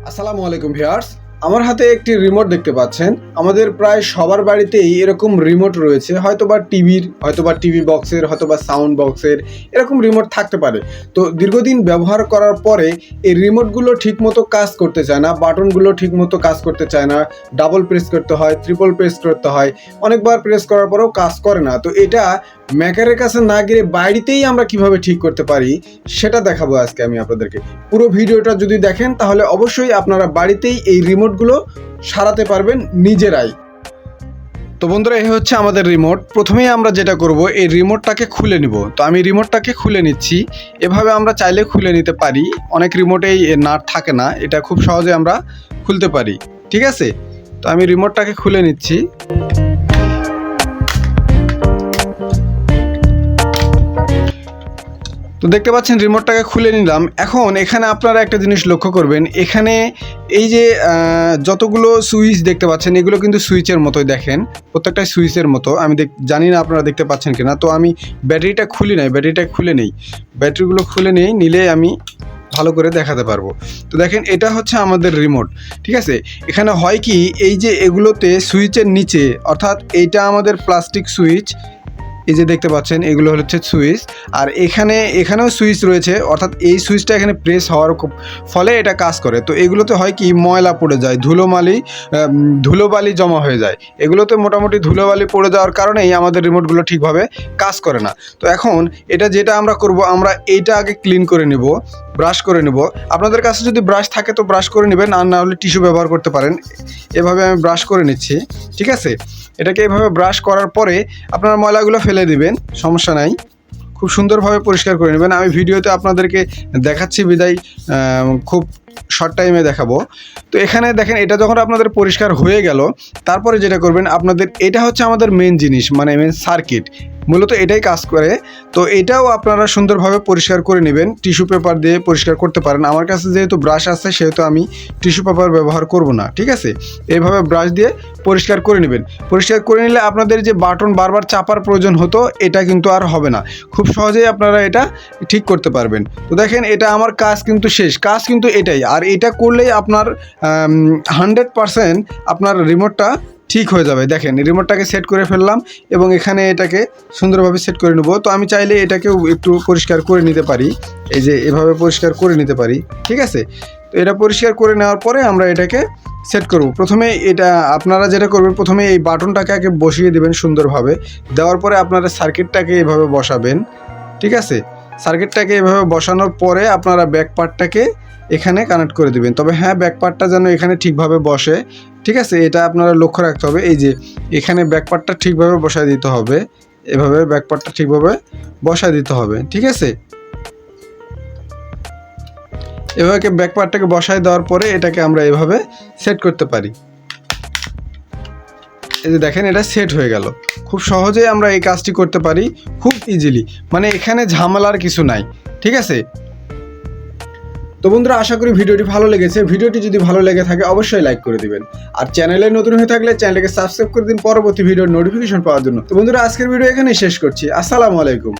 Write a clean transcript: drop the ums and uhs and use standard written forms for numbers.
আসসালামু আলাইকুম ভিউয়ার্স, আমার হাতে একটি রিমোট দেখতে পাচ্ছেন। আমাদের প্রায় সবার বাড়িতেই এরকম রিমোট রয়েছে, হয়তোবা টিভির, হয়তোবা টিভি বক্সের, হয়তোবা সাউন্ড বক্সের, এরকম রিমোট থাকতে পারে। তো দীর্ঘদিন ব্যবহার করার পরে এই রিমোটগুলো ঠিকমতো কাজ করতে চায় না, বাটনগুলো ঠিকমতো কাজ করতে চায় না, ডাবল প্রেস করতে হয়, ট্রিপল প্রেস করতে হয়, অনেকবার প্রেস করার পরেও কাজ করে না। তো এটা মেকারের কাছে না গিয়ে বাড়িতেই আমরা কিভাবে ঠিক করতে পারি সেটা দেখাবো আজকে আমি আপনাদেরকে। পুরো ভিডিওটা যদি দেখেন তাহলে অবশ্যই আপনারা বাড়িতেই এই রিমোটগুলো সারাতে পারবেন নিজেরাই। তো বন্ধুরা, এই হচ্ছে আমাদের রিমোট। প্রথমেই আমরা যেটা করব, এই রিমোটটাকে খুলে নিব। তো আমি রিমোটটাকে খুলে নিচ্ছি। এভাবে আমরা চাইলে খুলে নিতে পারি, অনেক রিমোটেই নাট থাকে না, এটা খুব সহজে আমরা খুলতে পারি। ঠিক আছে, তো আমি রিমোটটাকে খুলে নিচ্ছি। তো দেখতে পাচ্ছেন রিমোটটাকে খুলে নিলাম। এখন এখানে আপনারা একটা জিনিস লক্ষ্য করবেন, এখানে এই যে যতগুলো সুইচ দেখতে পাচ্ছেন এগুলো কিন্তু সুইচের মতোই, দেখেন প্রত্যেকটাই সুইচের মতো। আমি জানি না আপনারা দেখতে পাচ্ছেন কিনা। তো আমি ব্যাটারিটা খুলে নেই, ব্যাটারিগুলো খুলে নিলে আমি ভালো করে দেখাতে পারবো। তো দেখেন, এটা হচ্ছে আমাদের রিমোট। ঠিক আছে, এখানে হয় কি, এই যে এগুলোতে সুইচের নিচে, অর্থাৎ এইটা আমাদের প্লাস্টিক সুইচ, এই যে দেখতে পাচ্ছেন এগুলো হচ্ছে সুইচ, আর এখানেও সুইচ রয়েছে, অর্থাৎ এই সুইচটা এখানে প্রেস হওয়ার ফলে এটা কাজ করে। তো এগুলোতে হয় কি, ময়লা পড়ে যায়, ধুলোবালি জমা হয়ে যায়। এগুলোতে মোটামুটি ধুলোবালি পড়ে যাওয়ার কারণেই আমাদের রিমোটগুলো ঠিকভাবে কাজ করে না। তো এখন যেটা আমরা করব, আমরা এইটা আগে ক্লিন করে নেব, ব্রাশ করে নেব। আপনাদের কাছে যদি ব্রাশ থাকে তো ব্রাশ করে নেবেন, আর না হলে টিস্যু ব্যবহার করতে পারেন। এভাবে আমি ব্রাশ করে নিচ্ছি। ঠিক আছে, এটাকে এভাবে ব্রাশ করার পরে আপনারা ময়লাগুলো ফেলে দিবেন, সমস্যা নাই, খুব সুন্দরভাবে পরিষ্কার করে নেবেন। আমি ভিডিওতে আপনাদেরকে দেখাচ্ছি বিদায় খুব শর্ট টাইমে দেখাবো। তো এখানে দেখেন, এটা যখন আপনাদের পরিষ্কার হয়ে গেল, তারপরে যেটা করবেন, আপনাদের এটা হচ্ছে আমাদের মেন জিনিস, মানে মেন সার্কিট, মূলত এটাই কাজ করে। তো এটাও আপনারা সুন্দরভাবে পরিষ্কার করে নেবেন, টিস্যু পেপার দিয়ে পরিষ্কার করতে পারেন। আমার কাছে যেহেতু ব্রাশ আছে সেহেতু আমি টিস্যু পেপার ব্যবহার করব না। ঠিক আছে, এইভাবে ব্রাশ দিয়ে পরিষ্কার করে নেবেন। পরিষ্কার করে নিলে আপনাদের যে বাটন বারবার চাপার প্রয়োজন হতো, এটা কিন্তু আর হবে না, খুব সহজেই আপনারা এটা ঠিক করতে পারবেন। তো দেখেন, এটা আমার কাজ কিন্তু শেষ, কাজ কিন্তু এটাই। আর এটা করলেই আপনার 100% আপনার রিমোটটা ঠিক হয়ে যাবে। দেখেন, রিমোটটাকে সেট করে ফেললাম এবং এখানে এটাকে সুন্দরভাবে সেট করে নেব। তো আমি চাইলে এটাকেও একটু পরিষ্কার করে নিতে পারি, এই যে এভাবে পরিষ্কার করে নিতে পারি। ঠিক আছে, তো এটা পরিষ্কার করে নেওয়ার পরে আমরা এটাকে সেট করব। প্রথমে এটা আপনারা যেটা করবেন, প্রথমে এই বাটনটাকে আগে বসিয়ে দেবেন সুন্দরভাবে। দেওয়ার পরে আপনারা সার্কিটটাকে এভাবে বসাবেন। ঠিক আছে, সার্কিটটাকে এভাবে বসানোর পরে আপনারা ব্যাক পার্টটাকে এখানে কানেক্ট করে দেবেন। তবে হ্যাঁ, ব্যাক পার্টটা যেন এখানে ঠিকভাবে বসে। ঠিক আছে, এটা আপনারা লক্ষ্য রাখতে হবে। এই যে এখানে ব্যাক পার্টটা ঠিকভাবে বসায় দিতে হবে, এভাবে ব্যাক পার্টটা ঠিকভাবে বসায় দিতে হবে। ঠিক আছে, এভাবে ব্যাক পার্টটাকে বসায় দেওয়ার পরে এটাকে আমরা এভাবে সেট করতে পারি। এই যে দেখেন, এটা সেট হয়ে গেল। খুব সহজেই আমরা এই কাজটি করতে পারি, খুব ইজিলি, মানে এখানে ঝামেলার কিছু নাই। ঠিক আছে, তো বন্ধুরা, আশা করি ভিডিওটি ভালো লেগেছে। ভিডিওটি যদি ভালো লেগে থাকে অবশ্যই লাইক করে দিবেন, আর চ্যানেলে নতুন হয়ে থাকলে চ্যানেলকে সাবস্ক্রাইব করে দিন পরবর্তী ভিডিওর নোটিফিকেশন পাওয়ার জন্য। তো বন্ধুরা, আজকের ভিডিও এখানেই শেষ করছি। আসসালামু আলাইকুম।